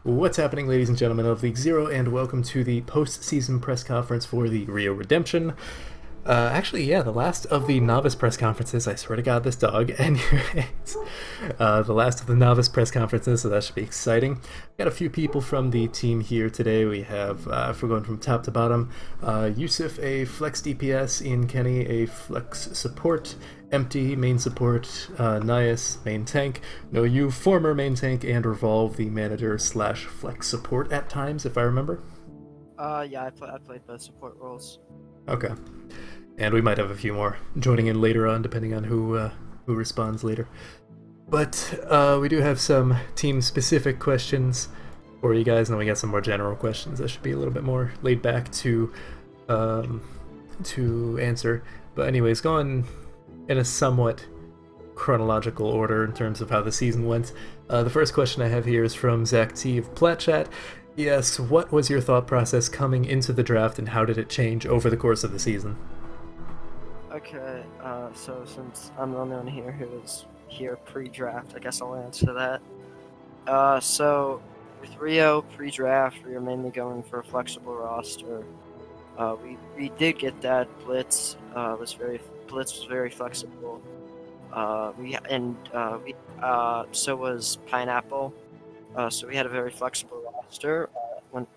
What's happening, ladies and gentlemen of League Zero, and welcome to the post-season press conference for the Rio Redemption. The last of the novice press conferences. I swear to God, this dog. Anyways, the last of the novice press conferences, so that should be exciting. We've got a few people from the team here today. We have, if we're going from top to bottom, Yusuf, a flex DPS, Ian Kenny, a flex support, Empty, main support, Nias, main tank, No You, former main tank, and Revolve, the manager slash flex support at times, if I remember. I played both support roles. Okay. And we might have a few more joining in later on, depending on who responds later. But we do have some team-specific questions for you guys, and then we got some more general questions that should be a little bit more laid back to answer. But anyways, going in a somewhat chronological order in terms of how the season went. The first question I have here is from Zach T of Platchat. He asks, what was your thought process coming into the draft, and how did it change over the course of the season? Okay, so since I'm the only one here who was here pre-draft, I guess I'll answer that. So with Rio pre-draft, we were mainly going for a flexible roster. We did get that. Blitz was very flexible. So was Pineapple. So we had a very flexible roster. With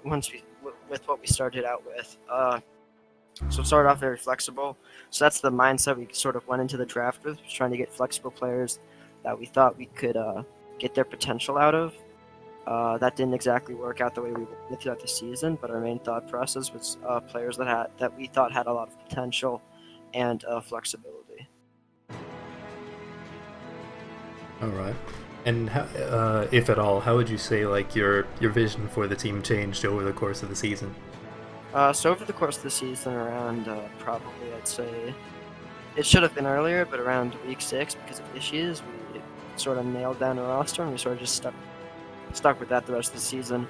what we started out with. So it started off very flexible. So that's the mindset we sort of went into the draft with, was trying to get flexible players that we thought we could get their potential out of. That didn't exactly work out the way we wanted throughout the season, but our main thought process was players that we thought had a lot of potential and flexibility. All right. And how, if at all, how would you say like your vision for the team changed over the course of the season? So over the course of the season, around probably I'd say it should have been earlier, but around week 6, because of issues, we sort of nailed down a roster, and we sort of just stuck with that the rest of the season.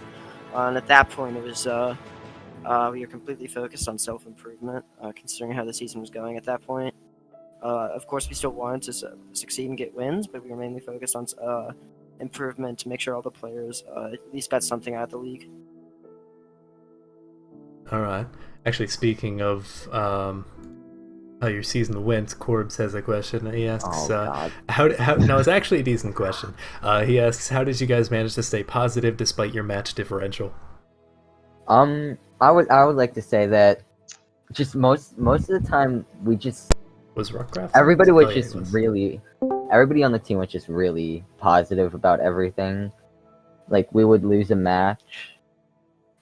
And at that point, it was we were completely focused on self-improvement, considering how the season was going at that point. Of course, we still wanted to succeed and get wins, but we were mainly focused on improvement to make sure all the players at least got something out of the league. All right. Actually, speaking of how your season went, Corbs has a question. He asks, how no, it's actually a decent question. He asks, how did you guys manage to stay positive despite your match differential? I would like to say that just most of the time we just everybody on the team was just really positive about everything. Like, we would lose a match.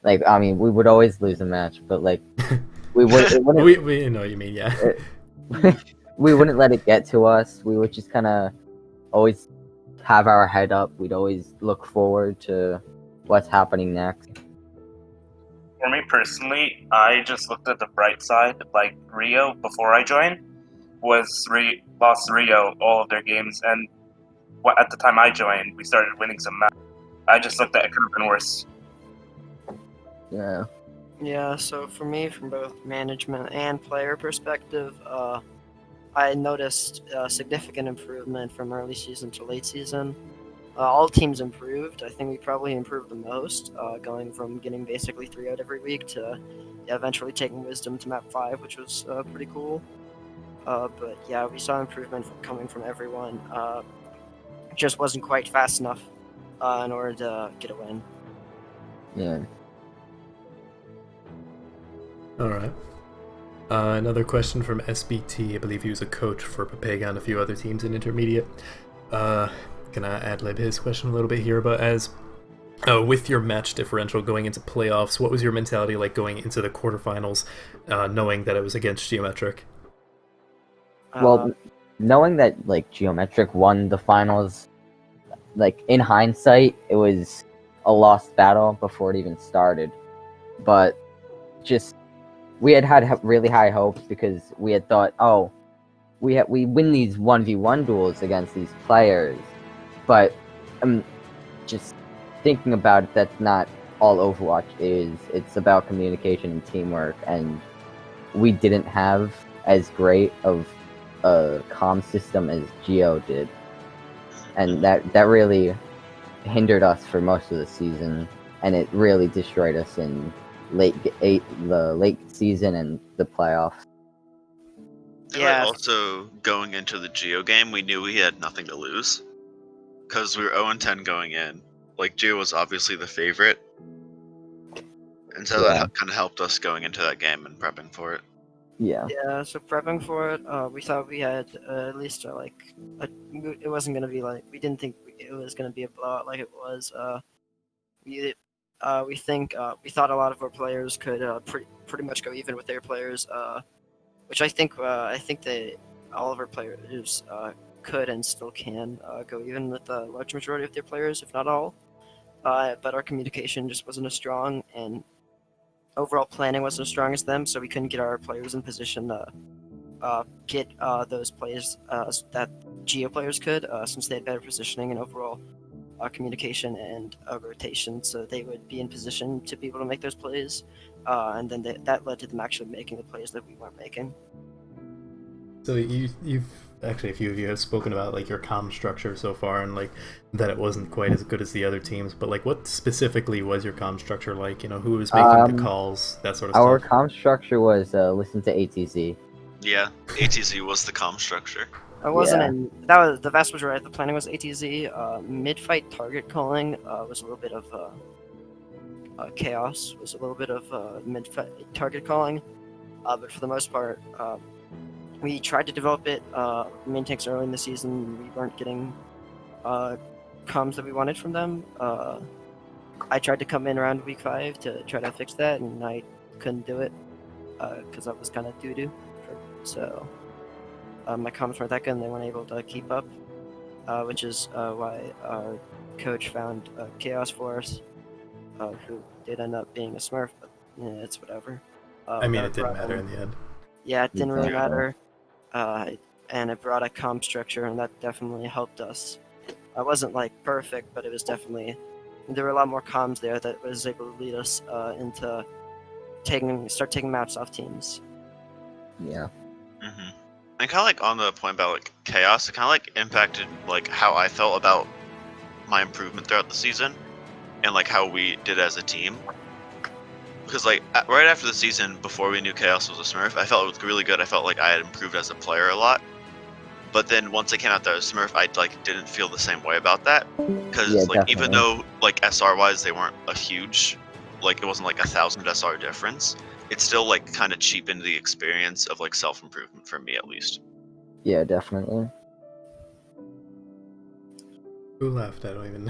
Like, I mean, we would always lose a match, but like we know you mean, yeah. We wouldn't let it get to us. We would just kind of always have our head up. We'd always look forward to what's happening next. For me personally, I just looked at the bright side. Like, Rio, before I joined, lost Rio all of their games, and at the time I joined, we started winning some matches. I just looked at it could have been worse. Yeah. Yeah, so for me, from both management and player perspective, I noticed a significant improvement from early season to late season. All teams improved. I think we probably improved the most, going from getting basically 3-0 every week to eventually taking Wisdom to map 5, which was pretty cool. But yeah, we saw improvement coming from everyone. It just wasn't quite fast enough in order to get a win. Yeah. All right. Another question from SBT. I believe he was a coach for Papega and a few other teams in Intermediate. Can I ad-lib his question a little bit here? But with your match differential going into playoffs, what was your mentality like going into the quarterfinals, knowing that it was against Geometric? Well, knowing that like Geometric won the finals, like in hindsight, it was a lost battle before it even started. But just we had really high hopes because we had thought, oh, we win these 1v1 duels against these players. But just thinking about it, that's not all Overwatch is. It's about communication and teamwork, and we didn't have as great of a comm system as Geo did, and that really hindered us for most of the season, and it really destroyed us in the late season and the playoffs. Yeah. Also, going into the Geo game, we knew we had nothing to lose because we were 0-10 going in. Like, Geo was obviously the favorite, and so that kind of helped us going into that game and prepping for it. Yeah. Yeah, so prepping for it, we thought we had at least it wasn't gonna be like, we didn't think it was gonna be a blowout like it was. We thought a lot of our players could pretty much go even with their players, which I think all of our players could and still can go even with the large majority of their players, if not all. But our communication just wasn't as strong, and overall planning wasn't as strong as them, so we couldn't get our players in position to get those plays that Geo players could, since they had better positioning and overall communication and rotation, so they would be in position to be able to make those plays, and then that led to them actually making the plays that we weren't making. So you've actually, a few of you have spoken about like your comm structure so far, and like that it wasn't quite as good as the other teams. But like, what specifically was your comm structure like? You know, who was making the calls, that sort of our stuff. Our comm structure was listen to ATZ. Yeah, ATZ was the comm structure. I wasn't that was the vast majority. The planning was ATZ. Mid-fight target calling was a little bit of chaos. Was a little bit of mid-fight target calling, but for the most part, we tried to develop it. Main tanks early in the season, we weren't getting comms that we wanted from them. I tried to come in around week 5 to try to fix that, and I couldn't do it because I was kind of doo-doo. So my comms weren't that good, and they weren't able to keep up, which is why our coach found Chaos for us, who did end up being a Smurf, but it's whatever. I mean, it didn't matter in the end. Yeah, it didn't really matter. And it brought a comm structure, and that definitely helped us. I wasn't like perfect, but it was definitely, there were a lot more comms there that was able to lead us into start taking maps off teams. Yeah. Mm-hmm. And kind of like on the point about like chaos, it kind of like impacted like how I felt about my improvement throughout the season, and like how we did as a team. Because like right after the season, before we knew Chaos was a Smurf, I felt it was really good. I felt like I had improved as a player a lot. But then once I came out there as Smurf, I like didn't feel the same way about that. Because like even though like SR wise they weren't a huge, like it wasn't like 1,000 SR difference, it still like kind of cheapened the experience of like self improvement for me at least. Yeah, definitely. Who left? I don't even.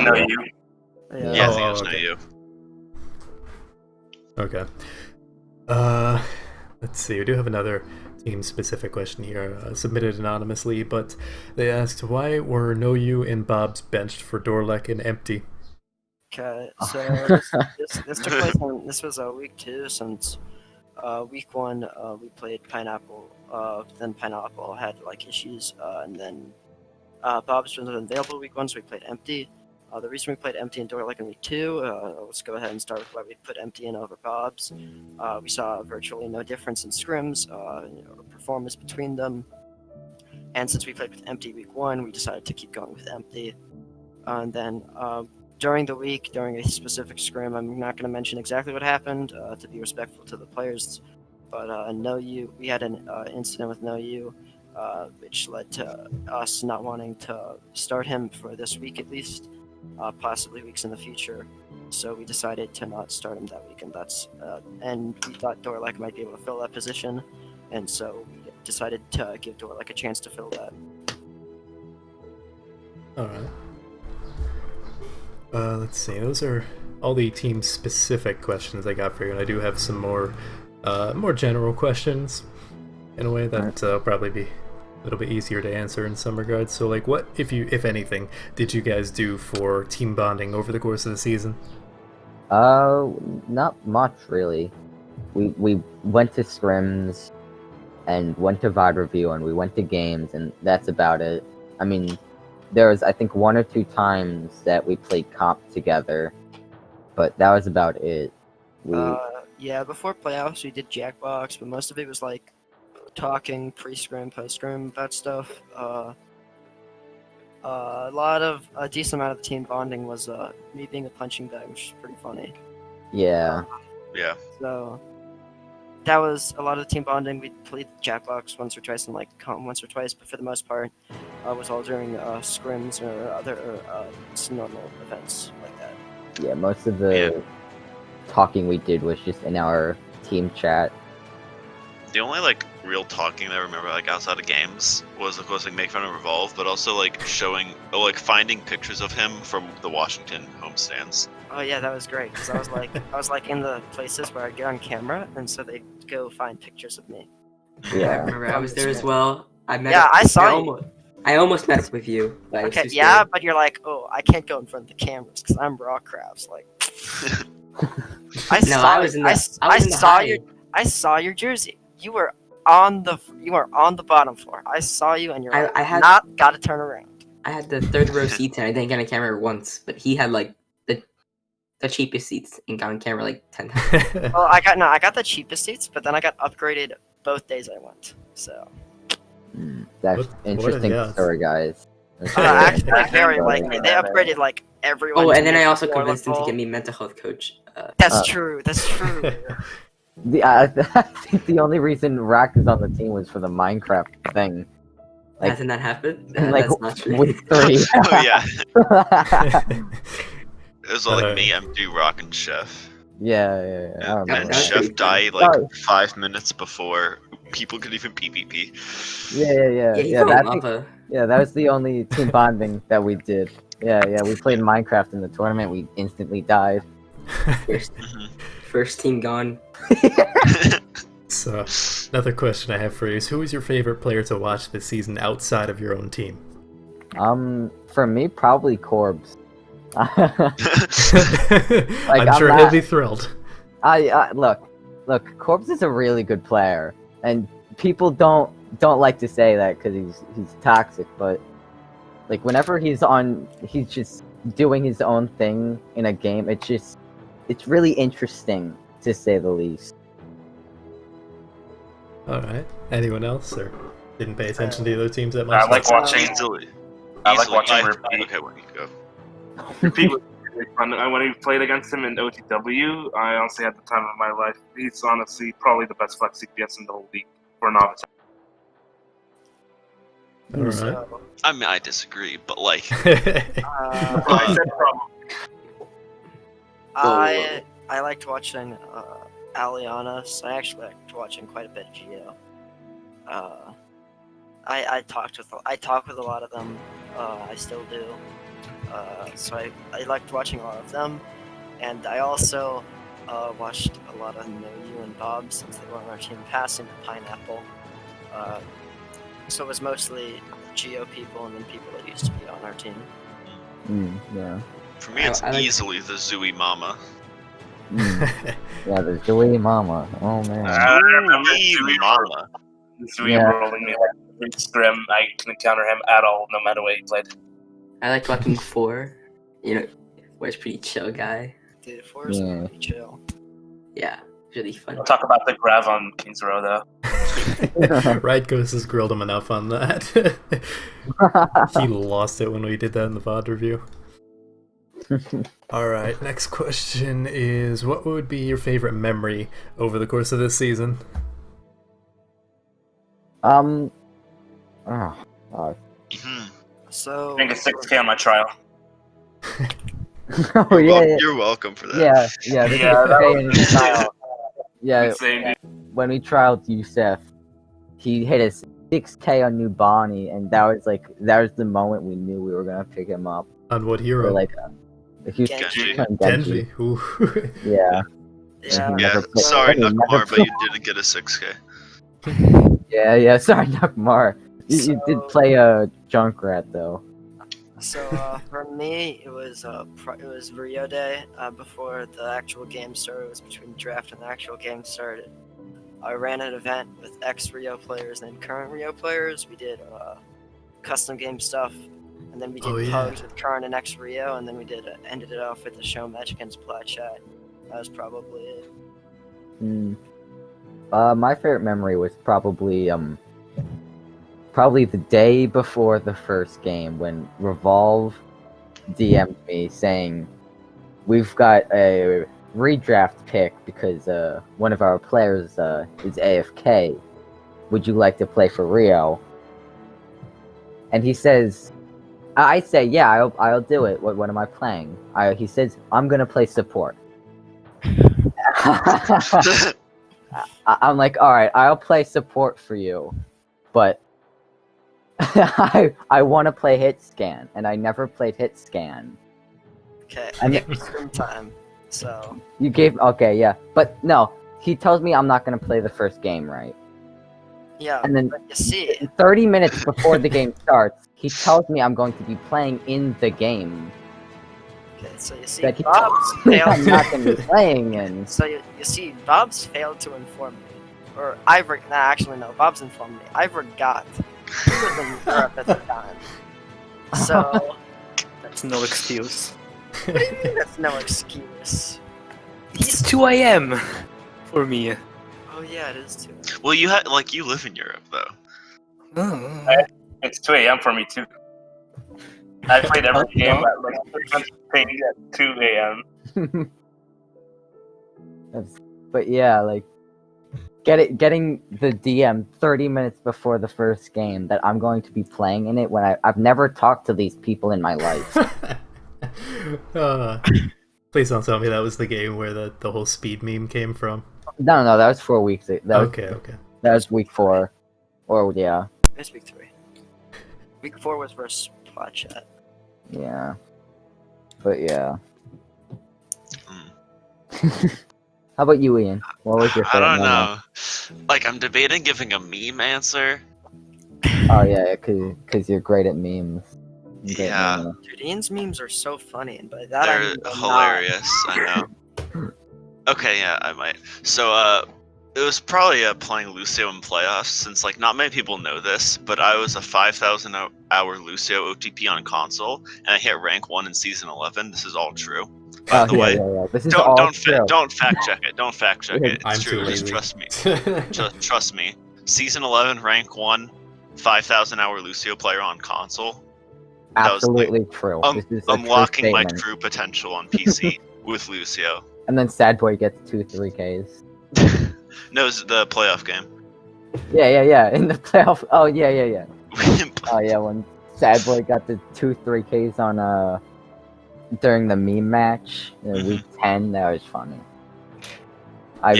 No, you. Yeah, I think it was okay. you. Okay. Let's see. We do have another team-specific question here, submitted anonymously, but they asked, why were No You and Bob's benched for Dorlek and Empty? Okay, so this took place on, this was week 2, since week 1 we played Pineapple, then Pineapple had like issues, and then Bob's was available week 1, so we played Empty. The reason we played Empty and Dorlek in week 2, let's go ahead and start with why we put Empty in over Bob's. We saw virtually no difference in scrims, performance between them. And since we played with Empty week 1, we decided to keep going with Empty. And then during the week, during a specific scrim, I'm not going to mention exactly what happened to be respectful to the players, but we had an incident with No You, which led to us not wanting to start him for this week at least. Possibly weeks in the future, so we decided to not start him that week, and we thought Dorlek might be able to fill that position, and so we decided to give Dorlek a chance to fill that. All right. Let's see. Those are all the team-specific questions I got for you, and I do have some more general questions, in a way that will probably be a little bit easier to answer in some regards. So like, what, if anything, did you guys do for team bonding over the course of the season? Not much really. We went to scrims and went to VOD review, and we went to games, and that's about it. I mean, there was I think 1 or 2 times that we played comp together, but that was about it. Yeah, before playoffs we did Jackbox, but most of it was like talking pre-scrim, post-scrim about stuff. A decent amount of the team bonding was me being a punching bag, which is pretty funny. Yeah. Yeah. So that was a lot of the team bonding. We played Jackbox once or twice, but for the most part, was all during scrims or other normal events like that. Yeah, most of the talking we did was just in our team chat. The only like real talking that I remember like outside of games was of course like make fun of Revolve, but also like finding pictures of him from the Washington homestands. Oh yeah, that was great because I was like in the places where I'd get on camera, and so they'd go find pictures of me. I Yeah. remember I was there as well. I saw you. I almost met up with you. But I was Okay, too yeah, scared. but you're like, oh, I can't go in front of the cameras because I'm raw crabs. Like, I saw your jersey. You were on the bottom floor. I saw you, and you're like, gotta turn around. I had the third row seats and I didn't get on camera once, but he had like the cheapest seats and got on camera like 10 times. Well, I got the cheapest seats, but then I got upgraded both days I went. So That's interesting story, guys. actually, very likely they upgraded like everyone. Oh, and then I also more convinced him to level. get me mental health coach. That's true. That's true. I think the only reason Rack is on the team was for the Minecraft thing. Like, hasn't that happened? like That's not true. week 3. Oh yeah. It was all like me, MD, Rock, and Chef. Yeah. I And remember. That's Chef pretty died like 5 minutes before people could even PvP. Yeah, that was the only team bonding that we did. Yeah, we played Minecraft in the tournament. We instantly died. First team gone. So, another question I have for you is, who is your favorite player to watch this season outside of your own team? For me, probably Corbs. I'm sure he'll be thrilled. Look, Corbs is a really good player, and people don't like to say that because he's toxic. But like whenever he's just doing his own thing in a game. It's really interesting to say the least. All right. Anyone else, or didn't pay attention to the other teams that much? I like watching. Easily. I like watching Repeat. Repeat. Okay, when you go. Repeat was really fun. When we played against him in OTW, I honestly had the time of my life. He's honestly probably the best flex CPS in the whole league for novice. All right. So, I mean, I disagree, but like, I said probably. I liked watching Aliana, so I actually liked watching quite a bit of Geo. I talk with a lot of them. I still do. So I liked watching a lot of them, and I also watched a lot of Know You and Bob since they were on our team, passing to Pineapple. So it was mostly Geo people and then people that used to be on our team. Yeah. for me, it's I like- easily the Zooey Mama. Yeah, the Zooey Mama. Oh man. I remember Zooey Mama. Zooey Yeah. rolling me like every scrim. I can encounter him at all, no matter what he played. I liked watching 4. You know, was pretty chill guy. Dude, Forrest Yeah. was pretty chill. Yeah, really fun. We'll talk about the grav on Kings Row, though. Right Ghost has grilled him enough on that. He lost it when we did that in the VOD review. Alright, next question is, what would be your favorite memory over the course of this season? Mhm. So I think it's 6K on my trial. Oh yeah. You're welcome for that. Yeah, the Yeah, 6K that in his trial. Yeah, Insane, dude. when we trialed Youssef, he hit a 6K on New Bonnie, and that was the moment we knew we were gonna pick him up. On what Or hero? like, he was Genji. on Genji. Ooh. Yeah, yeah, Yeah, Never play- sorry, never Nakamar, but play- you didn't get a 6K. yeah. Sorry, Nakmar. You did So- play a Junkrat though. So for me, it was Rio Day before the actual game started. It was between draft and the actual game started. I ran an event with ex-Rio players and current Rio players. We did custom game stuff, and then we did Oh, yeah. pugs with current and ex-Rio, and then we did ended it off with a show match against Platchat. That was probably it. My favorite memory was probably probably the day before the first game when Revolve DM'd me saying, we've got a redraft pick because one of our players is AFK. Would you like to play for Rio? And he says, I say, yeah, I'll do it. What am I playing? He says, I'm gonna play support. I'm like, all right, I'll play support for you, but I want to play hit scan, and I never played hit scan. Okay, I gave you screen time, so... You gave... Okay, yeah. But no, he tells me I'm not going to play the first game, right? Yeah, And then but you see... 30 minutes before the game starts, he tells me I'm going to be playing in the game. Okay, so you see, That he Bob's tells me I'm failed... not going to be playing, and... So you see, Bob's failed to inform me. Or actually no, Bob's informed me. I forgot. He was in Europe at the time. So... That's no excuse. What do you mean that's no excuse? It's 2 a.m. for me. Oh yeah, it is too. Well, you live in Europe though. Oh. It's 2 a.m. for me too. I played every game at like 2 a.m. But yeah, like... Getting the DM 30 minutes before the first game that I'm going to be playing in it when I've never talked to these people in my life. Please don't tell me that was the game where the whole speed meme came from. No, that was 4 weeks. Okay. That was week 4. Or, yeah. It's week 3. Week 4 was versus Plotchat. Yeah. But, yeah. How about you, Ian? What was your I favorite don't moment? know. Like, I'm debating giving a meme answer. Oh, yeah, because you're great at memes. Yeah. Dude, Ian's memes are so funny, and by that I They're mean they're hilarious. I know. Okay, yeah, I might. So, it was probably playing Lucio in playoffs, since like not many people know this, but I was a 5,000 hour Lucio OTP on console, and I hit rank 1 in season 11. This is all true. By the way, Yeah. This is all true. don't fact check it. Don't fact check it. It's I'm true. too Just lazy. trust me. Season 11, rank 1, 5,000 hour Lucio player on console. That was, Absolutely true. This is a unlocking true my statement. true potential on PC with Lucio. And then Sad Boy gets 2 3Ks. No, it's the playoff game. Yeah. In the playoff. Oh, yeah. Oh, yeah, when Sad Boy got the 2 3Ks on, during the meme match in week 10, that was funny. I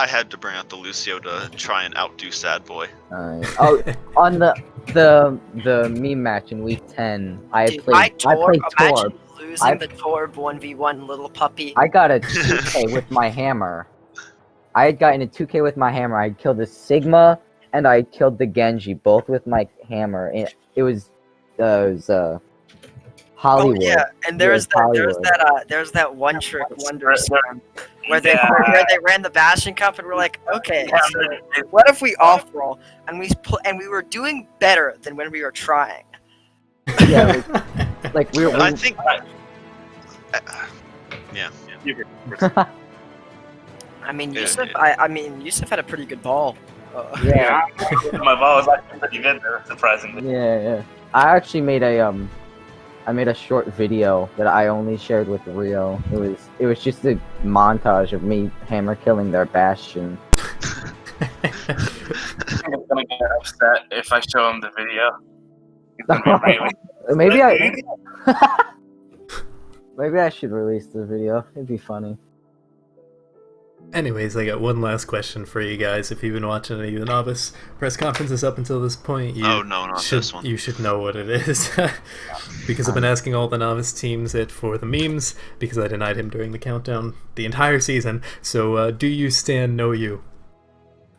had to bring out the Lucio to try and outdo Sad Boy. On the meme match in week 10, I played Torb. Losing the Torb 1v1 little puppy. I got a 2K with my hammer. I had gotten a 2K with my hammer. I killed the Sigma and I killed the Genji, both with my hammer. It was Hollywood. Oh yeah, and there's that one trick wonder storm where they ran the Bastion Cup and we're like, okay, so what if we off roll and we were doing better than when we were trying. Yeah, like we were. I think. Yeah. I mean, Yeah, Yusuf. yeah. I mean, Yusuf had a pretty good ball. Yeah. My ball was actually pretty good there, surprisingly. Yeah. I actually made a short video that I only shared with Rio. It was just a montage of me hammer killing their Bastion. I think I'm gonna get upset if I show him the video. He's gonna be really- Maybe I should release the video. It'd be funny. Anyways, I got one last question for you guys. If you've been watching any of the novice press conferences up until this point, you should know what it is. Because I've been asking all the novice teams it for the memes, because I denied him during the countdown the entire season. So, do you stand know you?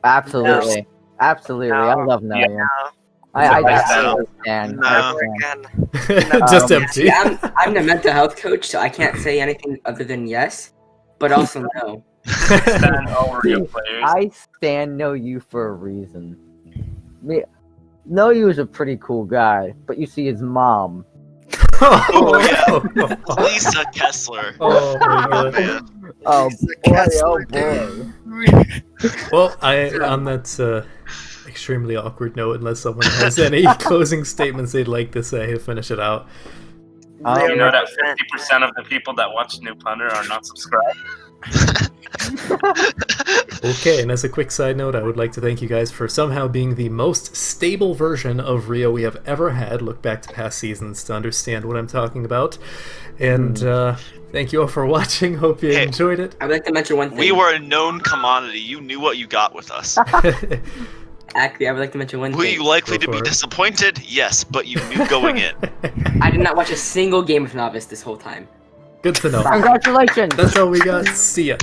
Absolutely. Absolutely. I love Noyan. No. I definitely stand. No. Just empty. See, I'm the mental health coach, so I can't say anything other than yes, but also no. Stand over your players. I stand know you for a reason. Know you is a pretty cool guy, but you see his mom. Oh yeah, Lisa Kessler. Oh my god. Man. Oh Lisa boy, Kessler, oh boy. Well, on that extremely awkward note, unless someone has any closing statements they'd like to say to finish it out. You know that 50% of the people that watch New Punter are not subscribed? Okay, and as a quick side note, I would like to thank you guys for somehow being the most stable version of Rio we have ever had. Look back to past seasons to understand what I'm talking about. And thank you all for watching. Hope you enjoyed it. I would like to mention one thing. We were a known commodity. You knew what you got with us. Actually, I would like to mention one Were thing. you likely Go to be for it. disappointed? Yes, but you knew going in. I did not watch a single game of Novice this whole time. Good to know. Congratulations! That's all we got. See ya.